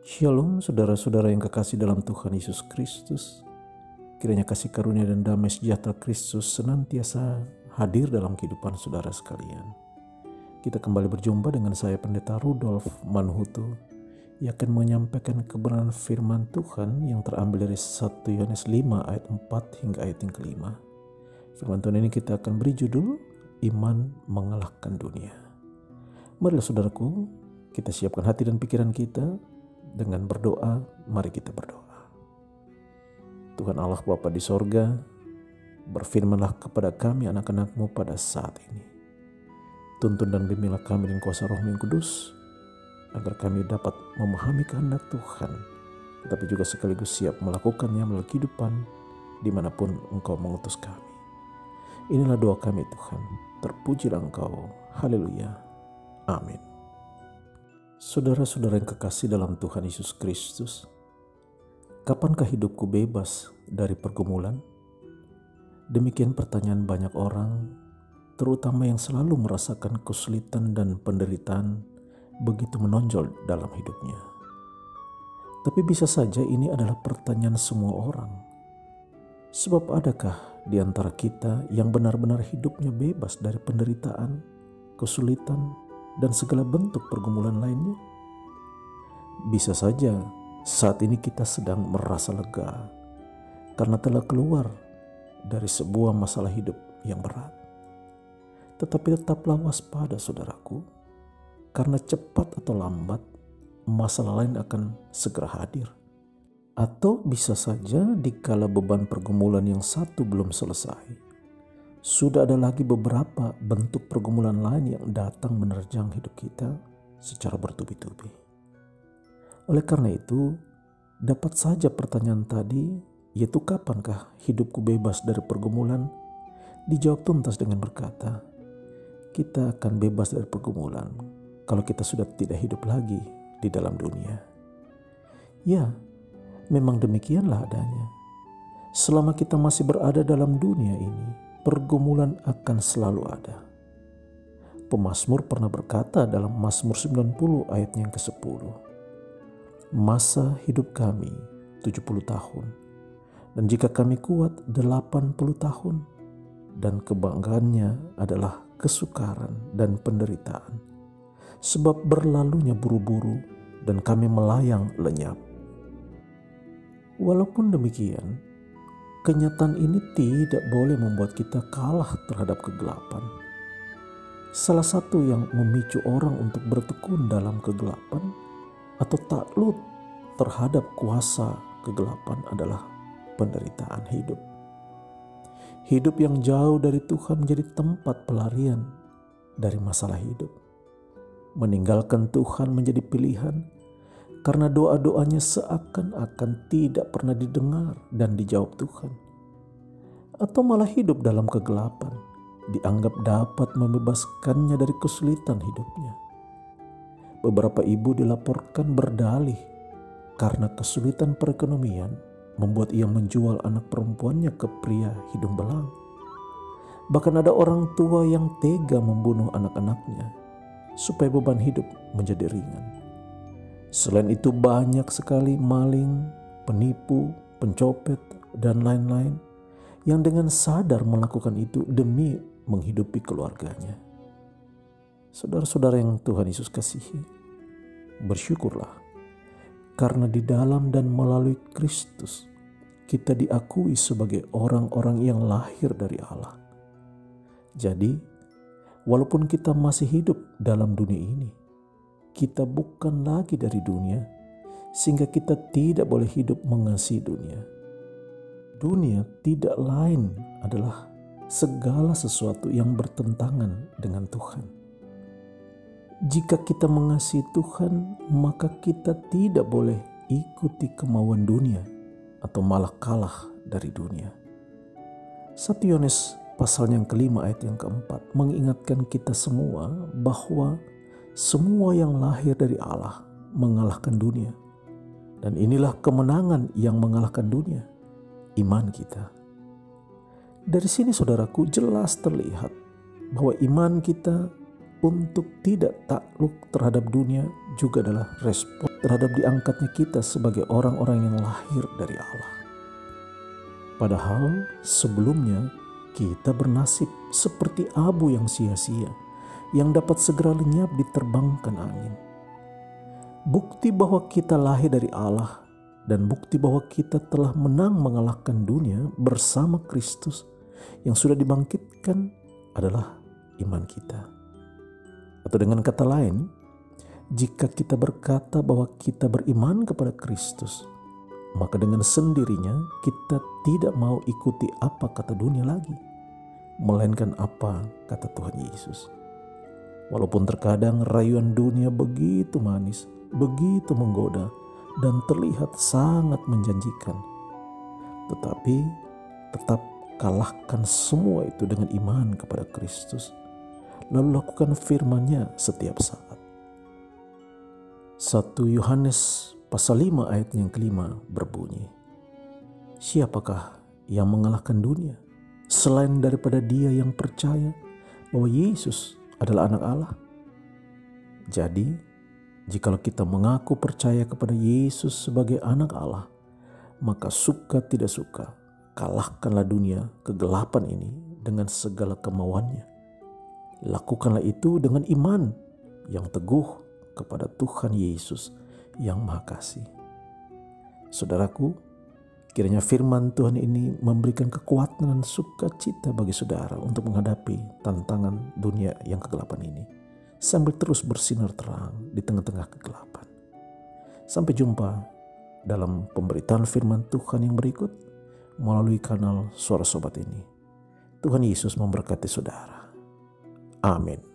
Shalom saudara-saudara yang kekasih dalam Tuhan Yesus Kristus. Kiranya kasih karunia dan damai sejahtera Kristus senantiasa hadir dalam kehidupan saudara sekalian. Kita kembali berjumpa dengan saya Pendeta Rudolf Manhutu yang akan menyampaikan kebenaran firman Tuhan yang terambil dari 1 Yohanes 5 ayat 4 hingga ayat yang kelima. Firman Tuhan ini kita akan beri judul Iman Mengalahkan Dunia. Marilah saudaraku, kita siapkan hati dan pikiran kita. Dengan berdoa, mari kita berdoa. Tuhan Allah Bapa di sorga, berfirmanlah kepada kami anak-anak-Mu pada saat ini. Tuntun dan bimbinglah kami dengan kuasa Roh-Mu yang kudus, agar kami dapat memahami kehendak Tuhan, tetapi juga sekaligus siap melakukannya melalui kehidupan dimanapun Engkau mengutus kami. Inilah doa kami Tuhan, terpujilah Engkau, haleluya, amin. Saudara-saudara yang kekasih dalam Tuhan Yesus Kristus, kapankah hidupku bebas dari pergumulan? Demikian pertanyaan banyak orang, terutama yang selalu merasakan kesulitan dan penderitaan begitu menonjol dalam hidupnya. Tapi bisa saja ini adalah pertanyaan semua orang. Sebab adakah di antara kita yang benar-benar hidupnya bebas dari penderitaan, kesulitan, dan segala bentuk pergumulan lainnya? Bisa saja saat ini kita sedang merasa lega karena telah keluar dari sebuah masalah hidup yang berat. Tetapi tetaplah waspada saudaraku, karena cepat atau lambat masalah lain akan segera hadir. Atau bisa saja dikala beban pergumulan yang satu belum selesai, sudah ada lagi beberapa bentuk pergumulan lain yang datang menerjang hidup kita secara bertubi-tubi. Oleh karena itu, dapat saja pertanyaan tadi, yaitu kapankah hidupku bebas dari pergumulan, dijawab tuntas dengan berkata, kita akan bebas dari pergumulan kalau kita sudah tidak hidup lagi di dalam dunia. Ya, memang demikianlah adanya. Selama kita masih berada dalam dunia ini, pergumulan akan selalu ada. Pemazmur pernah berkata dalam Mazmur 90 ayat yang ke-10, masa hidup kami 70 tahun, dan jika kami kuat 80 tahun, dan kebanggaannya adalah kesukaran dan penderitaan, sebab berlalunya buru-buru dan kami melayang lenyap. Walaupun demikian, kenyataan ini tidak boleh membuat kita kalah terhadap kegelapan. Salah satu yang memicu orang untuk bertekun dalam kegelapan atau takluk terhadap kuasa kegelapan adalah penderitaan hidup. Hidup yang jauh dari Tuhan menjadi tempat pelarian dari masalah hidup. Meninggalkan Tuhan menjadi pilihan karena doa-doanya seakan-akan tidak pernah didengar dan dijawab Tuhan. Atau malah hidup dalam kegelapan, dianggap dapat membebaskannya dari kesulitan hidupnya. Beberapa ibu dilaporkan berdalih karena kesulitan perekonomian membuat ia menjual anak perempuannya ke pria hidung belang. Bahkan ada orang tua yang tega membunuh anak-anaknya supaya beban hidup menjadi ringan. Selain itu banyak sekali maling, penipu, pencopet, dan lain-lain yang dengan sadar melakukan itu demi menghidupi keluarganya. Saudara-saudara yang Tuhan Yesus kasihi, bersyukurlah karena di dalam dan melalui Kristus kita diakui sebagai orang-orang yang lahir dari Allah. Jadi, walaupun kita masih hidup dalam dunia ini, kita bukan lagi dari dunia, sehingga kita tidak boleh hidup mengasihi dunia. Dunia tidak lain adalah segala sesuatu yang bertentangan dengan Tuhan. Jika kita mengasihi Tuhan, maka kita tidak boleh ikuti kemauan dunia atau malah kalah dari dunia. 1 Yohanes pasal yang kelima ayat yang keempat mengingatkan kita semua bahwa semua yang lahir dari Allah mengalahkan dunia. Dan inilah kemenangan yang mengalahkan dunia, iman kita. Dari sini saudaraku jelas terlihat bahwa iman kita untuk tidak takluk terhadap dunia juga adalah respon terhadap diangkatnya kita sebagai orang-orang yang lahir dari Allah. Padahal sebelumnya kita bernasib seperti abu yang sia-sia, yang dapat segera lenyap diterbangkan angin. Bukti bahwa kita lahir dari Allah dan bukti bahwa kita telah menang mengalahkan dunia bersama Kristus yang sudah dibangkitkan adalah iman kita. Atau dengan kata lain, jika kita berkata bahwa kita beriman kepada Kristus, maka dengan sendirinya kita tidak mau ikuti apa kata dunia lagi, melainkan apa kata Tuhan Yesus. Walaupun terkadang rayuan dunia begitu manis, begitu menggoda, dan terlihat sangat menjanjikan, tetapi tetap kalahkan semua itu dengan iman kepada Kristus, lalu lakukan firman-Nya setiap saat. 1 Yohanes pasal 5 ayat yang kelima berbunyi, siapakah yang mengalahkan dunia selain daripada dia yang percaya bahwa Yesus adalah anak Allah? Jadi, jikalau kita mengaku percaya kepada Yesus sebagai anak Allah, maka suka tidak suka, kalahkanlah dunia kegelapan ini dengan segala kemauannya. Lakukanlah itu dengan iman yang teguh kepada Tuhan Yesus yang Maha Kasih. Saudaraku, kiranya firman Tuhan ini memberikan kekuatan dan sukacita bagi saudara untuk menghadapi tantangan dunia yang kegelapan ini, sambil terus bersinar terang di tengah-tengah kegelapan. Sampai jumpa dalam pemberitaan firman Tuhan yang berikut melalui kanal Suara Sobat ini. Tuhan Yesus memberkati saudara. Amin.